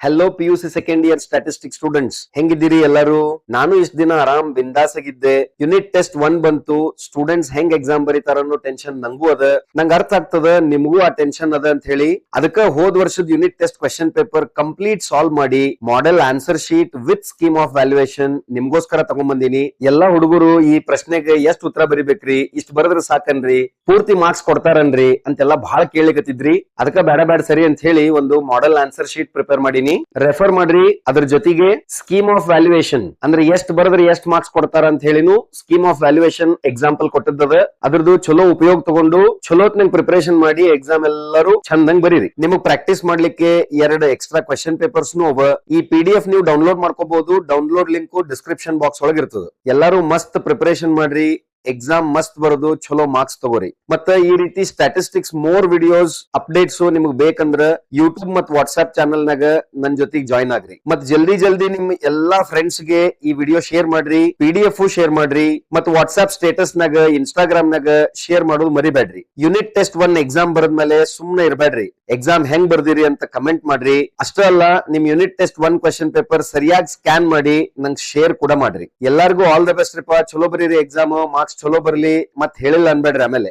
Hello PUC second year statistics students, ಹೆಂಗಿದ್ದೀರಿ ಎಲ್ಲರೂ? ನಾನು ಇಷ್ಟ ದಿನ ಆರಾಮ್ ಬಿಂದಾಸ್ ಆಗಿದ್ದೆ. ಯೂನಿಟ್ ಟೆಸ್ಟ್ 1 ಬಂತು. ಸ್ಟೂಡೆಂಟ್ಸ್ ಹೆಂಗ್ ಎಕ್ಸಾಮ್ ಬರೀತಾರ ಅನ್ನೋ ಟೆನ್ಷನ್ ನಂಗೂ ಅದ. ನಂಗೆ ಅರ್ಥ ಆಗ್ತದ, ನಿಮಗೂ ಆ ಟೆನ್ಷನ್ ಅದ ಅಂತ ಹೇಳಿ ಅದಕ್ಕ ಹೋದ್ ವರ್ಷದ unit test question paper complete solve ಮಾಡಿ model answer sheet with scheme of valuation ನಿಮ್ಗೋಸ್ಕರ ತಗೊಂಡ್ಬಂದಿನಿ. ಎಲ್ಲಾ ಹುಡುಗರು ಈ ಪ್ರಶ್ನೆಗೆ ಎಷ್ಟ್ ಉತ್ತರ ಬರಿಬೇಕ್ರಿ, ಇಷ್ಟ ಬರದ್ರ ಸಾಕನ್ರಿ, ಪೂರ್ತಿ ಮಾರ್ಕ್ಸ್ ಕೊಡ್ತಾರನ್ರಿ ಅಂತೆಲ್ಲ ಬಹಳ ಕೇಳಿಕತ್ತಿದ್ರಿ. ಅದಕ್ಕ ಬೇಡ ಸರಿ ಅಂತ ಹೇಳಿ ಒಂದು ಮಾಡೆಲ್ ಆನ್ಸರ್ ಶೀಟ್ ಪ್ರಿಪೇರ್ ಮಾಡೀನಿ. ರೆಫರ್ ಮಾಡ್ರಿ. ಅದ್ರ ಜೊತೆಗೆ ಸ್ಕೀಮ್ ಆಫ್ ವ್ಯಾಲ್ಯೂಯೇಷನ್ ಅಂದ್ರೆ ಎಷ್ಟ್ ಬರದ್ರೆ ಎಷ್ಟ್ ಮಾರ್ಕ್ಸ್ ಕೊಡ್ತಾರ ಅಂತ ಹೇಳಿನು ಸ್ಕೀಮ್ ಆಫ್ ವ್ಯಾಲ್ಯೂಯೇಷನ್ ಎಕ್ಸಾಂಪಲ್ ಕೊಟ್ಟಿದ್ದದ. ಅದ್ರದ್ದು ಚಲೋ ಉಪಯೋಗ ತಗೊಂಡು ಚಲೋತ್ನಂಗ್ ಪ್ರಿಪರೇಷನ್ ಮಾಡಿ ಎಕ್ಸಾಮ್ ಎಲ್ಲರೂ ಚಂದಂಗ್ ಬರೀರಿ. ನಿಮಗ್ ಪ್ರಾಕ್ಟೀಸ್ ಮಾಡ್ಲಿಕ್ಕೆ 2 ಎಕ್ಸ್ಟ್ರಾ ಕ್ವೆಶ್ಚನ್ ಪೇಪರ್ಸ್ ಅವ. ಈ PDF ನೀವು ಡೌನ್ಲೋಡ್ ಮಾಡ್ಕೋಬಹುದು. ಡೌನ್ಲೋಡ್ ಲಿಂಕ್ ಡಿಸ್ಕ್ರಿಪ್ಷನ್ ಬಾಕ್ಸ್ ಒಳಗೆ ಇರ್ತದೆ. ಎಲ್ಲರೂ ಮಸ್ತ್ ಪ್ರಿಪರೇಷನ್ ಮಾಡ್ರಿ. ಎಕ್ಸಾಮ್ ಮಸ್ತ್ ಬರೋದು, ಚಲೋ ಮಾರ್ಕ್ಸ್ ತಗೋರಿ. ಮತ್ತ ಈ ರೀತಿ ಸ್ಟಾಟಿಸ್ಟಿಕ್ಸ್ ಮೋರ್ ವಿಡಿಯೋಸ್ ಅಪ್ಡೇಟ್ಸ್ ನಿಮ್ಗೆ ಬೇಕಂದ್ರ ಯೂಟ್ಯೂಬ್ ಮತ್ ವಾಟ್ಸ್ಆಪ್ ಚಾನಲ್ ನಾಗ ನನ್ ಜೊತೆಗೆ ಜಾಯ್ನ್ ಆಗ್ರಿ. ಮತ್ ಜಲ್ದಿ ನಿಮ್ ಎಲ್ಲಾ ಫ್ರೆಂಡ್ಸ್ ಗೆ ಈ ವಿಡಿಯೋ ಶೇರ್ ಮಾಡ್ರಿ. PDF ಶೇರ್ ಮಾಡ್ರಿ. ಮತ್ ವಾಟ್ಸ್ಆಪ್ ಸ್ಟೇಟಸ್ ನಾಗ ಇನ್ಸ್ಟಾಗ್ರಾಮ್ ನಾಗ ಶೇರ್ ಮಾಡೋದು ಮರಿಬೇಡ್ರಿ. ಯೂನಿಟ್ ಟೆಸ್ಟ್ 1 ಎಕ್ಸಾಮ್ ಬರದ್ಮೇಲೆ ಸುಮ್ನೆ ಇರಬೇಡ್ರಿ. ಎಕ್ಸಾಮ್ ಹೆಂಗ್ ಬರ್ದಿರಿ ಅಂತ ಕಮೆಂಟ್ ಮಾಡ್ರಿ. ಅಷ್ಟೇ ಅಲ್ಲ, ನಿಮ್ ಯೂನಿಟ್ ಟೆಸ್ಟ್ 1 ಕ್ವೆಶ್ಚನ್ ಪೇಪರ್ ಸರಿಯಾಗಿ ಸ್ಕ್ಯಾನ್ ಮಾಡಿ ನಂಗೆ ಶೇರ್ ಕೂಡ ಮಾಡ್ರಿ. ಎಲ್ಲಾರ್ಗು ಆಲ್ ದ ಬೆಸ್ಟ್ ರೀಪಾ. ಚಲೋ ಬರೀರಿ ಎಕ್ಸಾಮ್, ಮಾರ್ಕ್ಸ್ ಚಲೋ ಬರ್ಲಿ. ಮತ್ ಹೇಳಿಲ್ಲ ಅನ್ಬೇಡ್ರಿ ಆಮೇಲೆ.